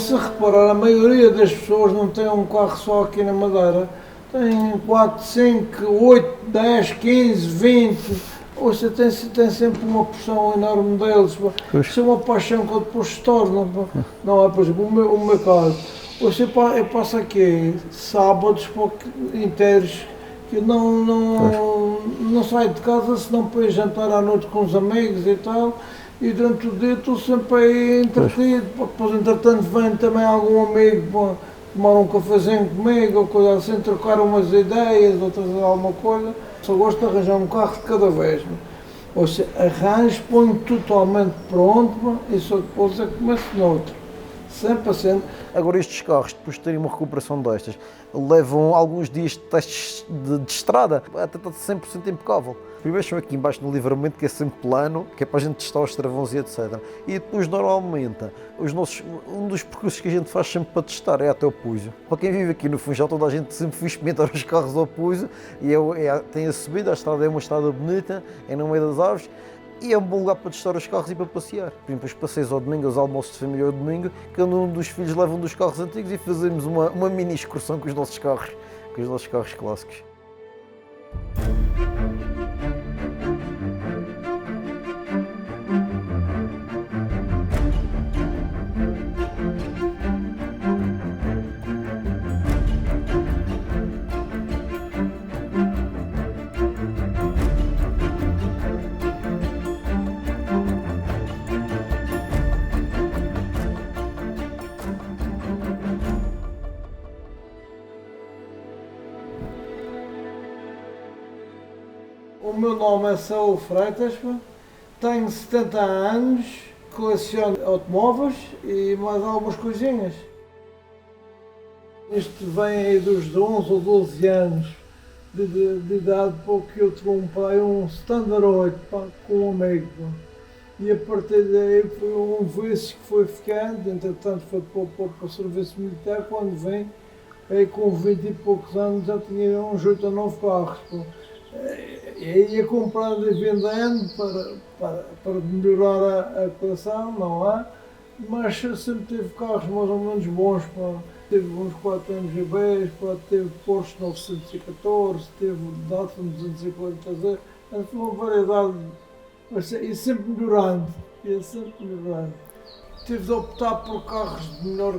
se reparar, a maioria das pessoas não tem um carro só aqui na Madeira. Tem 4, 5, 8, 10, 15, 20. Ou seja, tem sempre uma porção enorme deles. Isso é uma paixão que depois se torna. Não é, por exemplo, o meu caso. Ou seja, eu passo aqui sábados inteiros que não saio de casa senão para ir jantar à noite com os amigos e tal. E durante o dia estou sempre aí entretido. Depois, entretanto, vem também algum amigo para tomar um cafezinho comigo, ou coisa assim, trocar umas ideias, ou trazer alguma coisa. Só gosto de arranjar um carro de cada vez. Ou seja, arranjo, ponho totalmente pronto e só depois é que começo noutro. Sempre assim. Agora estes carros, depois de terem uma recuperação destas, levam alguns dias de testes de estrada, até está 100% impecável. Primeiro são aqui embaixo no livramento, que é sempre plano, que é para a gente testar os travões e etc. E depois normalmente, um dos percursos que a gente faz sempre para testar é até o Puiso. Para quem vive aqui no Funchal, toda a gente sempre foi experimentar os carros ao Puiso, e tem a subida, a estrada é uma estrada bonita, é no meio das árvores, e é um bom lugar para testar os carros e para passear. Por exemplo, os passeios ao domingo, os almoços de família ao domingo, cada um dos filhos leva um dos carros antigos e fazemos uma mini excursão com os nossos carros clássicos. O meu nome é Saúl Freitas, tenho 70 anos, coleciono automóveis e mais algumas coisinhas. Isto vem aí dos 11 ou 12 anos de idade, porque eu trompei um Standard 8 com um amigo. E a partir daí foi um vício que foi ficando, entretanto foi para o serviço militar, quando vim, aí com 20 e poucos anos já tinha uns 8 ou 9 carros. E ia comprando e vendendo para melhorar a coleção, não é? Mas sempre tive carros mais ou menos bons. Tive uns 4 MGBs, tive Porsche 914, tive Datsun 240Z, uma variedade, e sempre melhorando, Tive de optar por carros de melhor...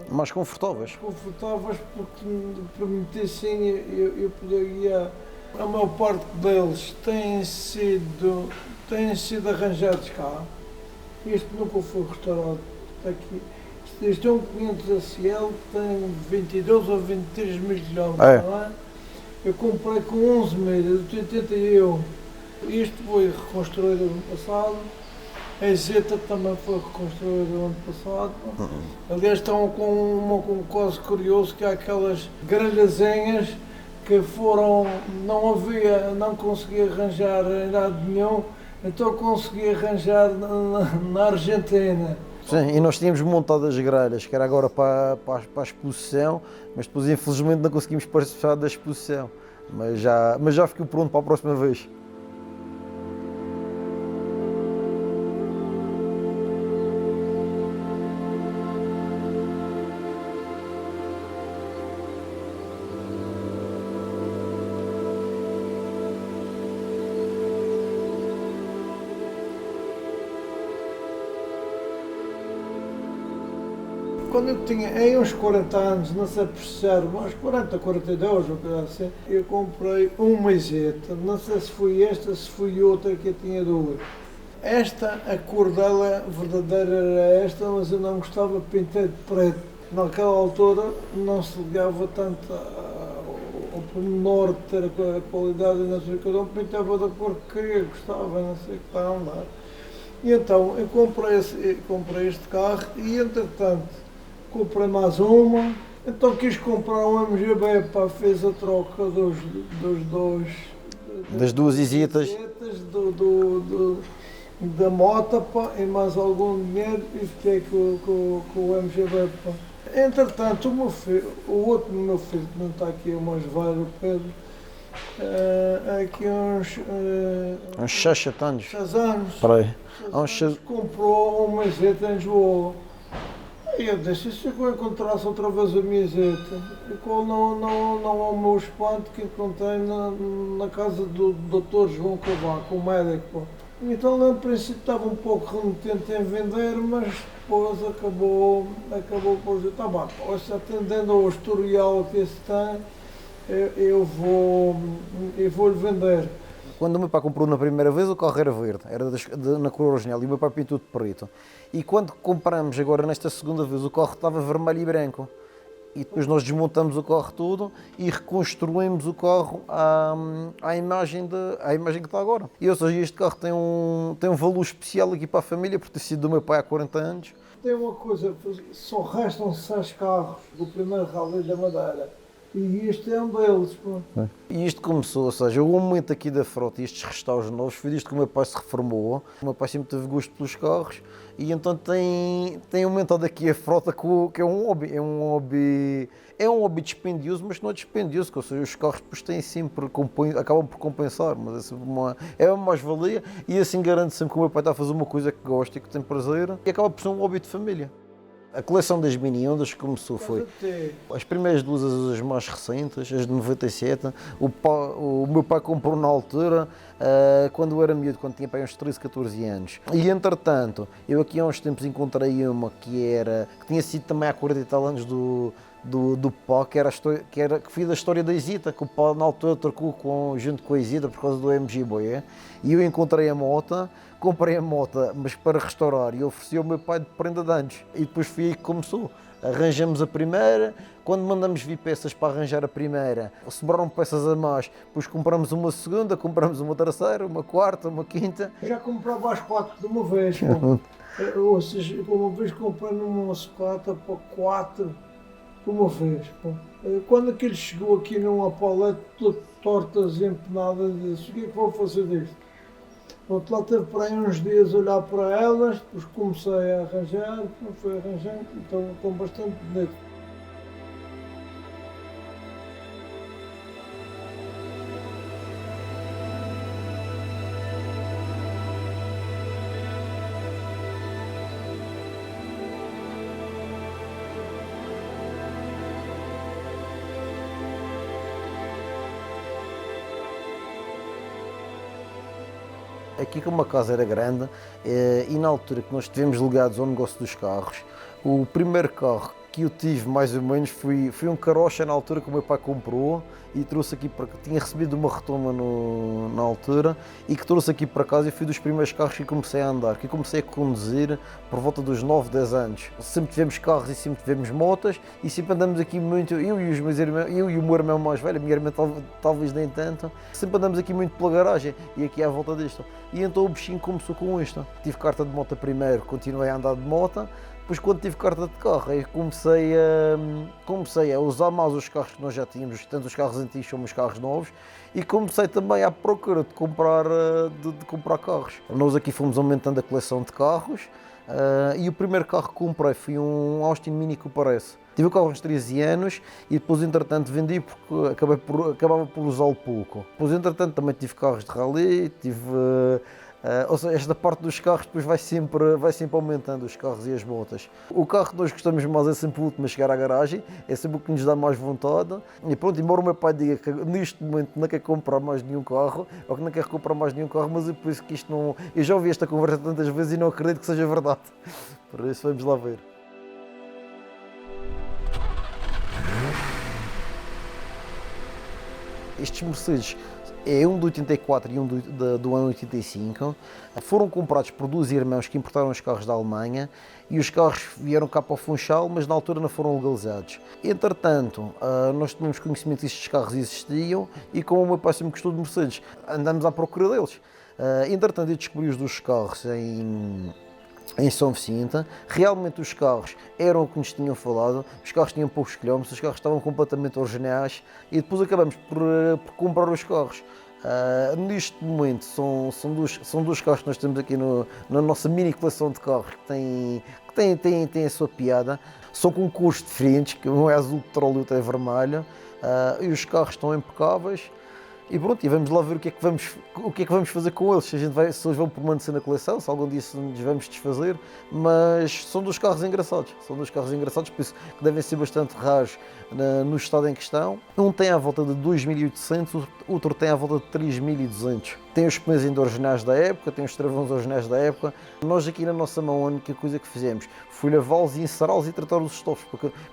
Mais confortáveis. Porque me permitissem eu poder guiar. A maior parte deles têm sido arranjados cá. Isto nunca foi restaurado. Aqui. Isto é um 500 SL que tem 22 ou 23 mil quilómetros, não é? Eu comprei com 11 milhas, de 81. Isto foi reconstruído no ano passado. A Zeta também foi reconstruída no ano passado. Aliás, estão com um caso curioso, que há aquelas grelhazinhas que foram, não consegui arranjar em lado nenhum, então consegui arranjar na Argentina. Sim, e nós tínhamos montado as grelhas, que era agora para a exposição, mas depois infelizmente não conseguimos participar da exposição, mas já fiquei pronto para a próxima vez. Quando eu tinha aí uns 40 anos, não sei precisar, uns 40, 42 ou coisa assim, eu comprei uma Zeta, não sei se foi esta, se foi outra que eu tinha duas. Esta, a cor dela verdadeira era esta, mas eu não gostava de pintar de preto. Naquela altura não se ligava tanto ao pormenor de ter a qualidade, não sei o que, eu não pintava da cor que queria, gostava, não sei o que está a andar. E então eu comprei este carro e entretanto comprei mais uma, então quis comprar um MGB, fez a troca das duas Zetas da moto, e mais algum dinheiro, e fiquei com o MGB. Entretanto, o outro meu filho, que não está aqui, o mais velho, o Pedro, aqui uns 6, 7 anos. 6 anos. Para aí. Comprou uma Zeta em Lisboa. E eu disse, se eu encontrasse outra vez a minha zeta, e qual não ao meu espanto que encontrei na casa do Dr. João Cavaco, o médico. Pô. Então ele, no princípio, estava um pouco renitente em vender, mas depois acabou por dizer, tá bom, se atendendo ao historial que esse tem, eu vou-lhe vender. Quando o meu pai comprou na primeira vez, o carro era verde, era na cor original, e o meu pai pintou de preto. E quando compramos agora nesta segunda vez, o carro estava vermelho e branco. E depois nós desmontamos o carro todo e reconstruímos o carro à imagem que está agora. E ou seja, este carro tem um valor especial aqui para a família, por ter sido do meu pai há 40 anos. Tem uma coisa, só restam 6 carros do primeiro Rally da Madeira. E este é um deles. Pô. E isto começou, ou seja, o aumento aqui da frota e estes restauros novos foi disto que o meu pai se reformou. O meu pai sempre teve gosto pelos carros e então tem aumentado aqui a frota, que é um hobby. É um hobby dispendioso, mas não é dispendioso, ou seja, os carros depois têm sempre, acabam por compensar, mas é sempre uma mais-valia e assim garante sempre que o meu pai está a fazer uma coisa que gosta e que tem prazer e acaba por ser um hobby de família. A coleção das mini-ondas começou foi as primeiras duas, as mais recentes, as de 97. O meu pai comprou na altura, quando eu era miúdo, quando tinha pai uns 13, 14 anos. E entretanto, eu aqui há uns tempos encontrei uma que tinha sido também há 40 e tal anos do pó, que foi da história da Isita, que o pó na altura trocou junto com a Isita por causa do MG Boé. E eu encontrei a moto, comprei a moto, mas para restaurar, e ofereci ao meu pai de prenda de anos. E depois foi aí que começou. Arranjamos a primeira, quando mandamos vir peças para arranjar a primeira, sobraram peças a mais, depois compramos uma segunda, compramos uma terceira, uma quarta, uma quinta. Já comprava as 4 de uma vez, ou seja, uma vez comprei numa sucata para 4 de uma vez. Pô. Quando aquilo chegou aqui numa paleta toda tortas e empenada, disse, o que é que vou fazer disto? Pronto, lá teve para aí uns dias a olhar para elas, depois comecei a arranjar, fui arranjando, então estão bastante bonitas. Aqui como a casa era grande e na altura que nós estivemos ligados ao negócio dos carros, o primeiro carro que eu tive mais ou menos foi um carocha na altura que o meu pai comprou e trouxe aqui para tinha recebido uma retoma na altura e que trouxe aqui para casa e foi dos primeiros carros que comecei a andar, que comecei a conduzir por volta dos 9, 10 anos. Sempre tivemos carros e sempre tivemos motas e sempre andamos aqui muito, eu e os meus irmãos, eu e o meu irmão mais velho, a minha irmã talvez nem tanto, sempre andamos aqui muito pela garagem e aqui à volta disto. E então o bichinho começou com isto. Tive carta de moto primeiro, continuei a andar de moto. Depois, quando tive carta de carro, aí comecei a usar mais os carros que nós já tínhamos, tanto os carros antigos como os carros novos, e comecei também à procura de comprar carros. Nós aqui fomos aumentando a coleção de carros, e o primeiro carro que comprei foi um Austin Mini Cooper S. Tive o carro uns 13 anos e depois, entretanto, vendi porque acabava por usá-lo pouco. Depois, entretanto, também tive carros de rally, ou seja, esta parte dos carros depois vai sempre aumentando, os carros e as motas. O carro que nós gostamos mais é sempre o último a chegar à garagem, é sempre o que nos dá mais vontade. E pronto, embora o meu pai diga que neste momento não quer comprar mais nenhum carro, ou que não quer comprar mais nenhum carro, mas eu penso que isto não... Eu já ouvi esta conversa tantas vezes e não acredito que seja verdade. Por isso vamos lá ver. Estes Mercedes é um de 84 e um do ano 85. Foram comprados por dois irmãos que importaram os carros da Alemanha e os carros vieram cá para o Funchal, mas na altura não foram legalizados. Entretanto, nós tínhamos conhecimento que estes carros existiam e como o meu pai sempre gostou de Mercedes, andamos à procura deles. Entretanto, eu descobri os dos carros em São Vicente. Realmente os carros eram o que nos tinham falado, os carros tinham poucos quilómetros, os carros estavam completamente originais e depois acabamos por comprar os carros. Neste momento são dois carros que nós temos aqui na nossa mini coleção de carros que têm a sua piada, são com cores diferentes, que um é azul de petróleo e outro é vermelho, e os carros estão impecáveis. E pronto, e vamos lá ver o que é que vamos fazer com eles, se eles vão permanecer na coleção, se algum dia nos vamos desfazer, mas são dos carros engraçados, por isso que devem ser bastante raros no estado em questão. Um tem à volta de 2.800, outro tem à volta de 3.200. Tem os pneus ainda originais da época, tem os travões originais da época. Nós aqui na nossa mão a única coisa que fizemos foi lavá-los e encerá-los e tratar os estofos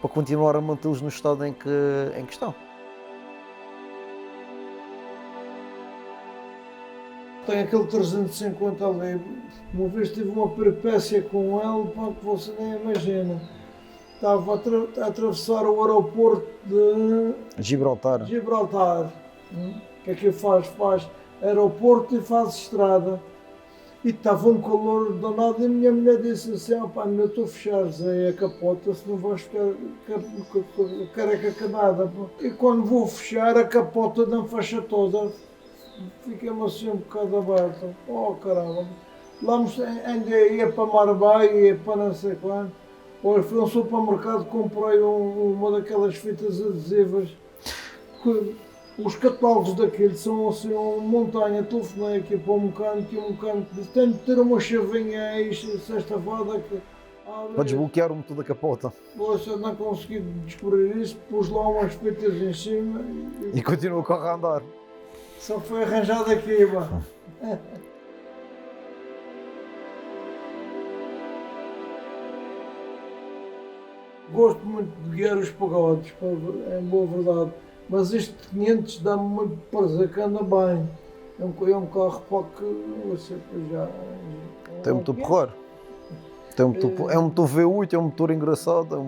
para continuar a mantê-los no estado em que estão. Tem aquele 350 ali. Uma vez tive uma peripécia com ele, pá, que você nem imagina. Estava a atravessar o aeroporto de Gibraltar. Gibraltar. O que é que faz? Faz aeroporto e faz estrada. E estava um calor danado e a minha mulher disse assim, pá, eu estou a fechar Zé, a capota, se não vais ficar careca canada. E quando vou fechar, a capota não fecha toda. Fiquei-me assim um bocado aberto. Oh caramba! Lá ainda ia para Marbella, ia para não sei quando. Olha, fui a um supermercado, comprei uma daquelas fitas adesivas. Os catálogos daqueles são assim uma montanha. Telefonei aqui para um mecânico disse: tenho de ter uma chavinha aí, sexta-feira. Para desbloquear o motor da capota. Poxa, não consegui descobrir isso, pus lá umas fitas em cima e continua o carro a andar. Só foi arranjado aqui, pá. Gosto muito de guiar os pagodes, é boa verdade. Mas este 500 dá-me muito prazer que anda bem. É um carro para que você já. Tem um motor porreiro. É um motor V8, é um motor engraçado, é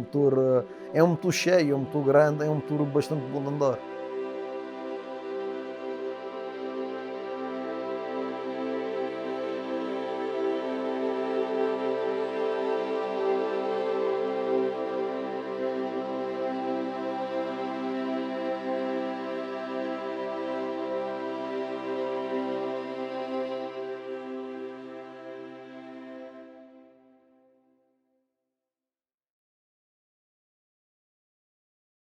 um motor cheio, é um motor grande, é um motor bastante bom de andar.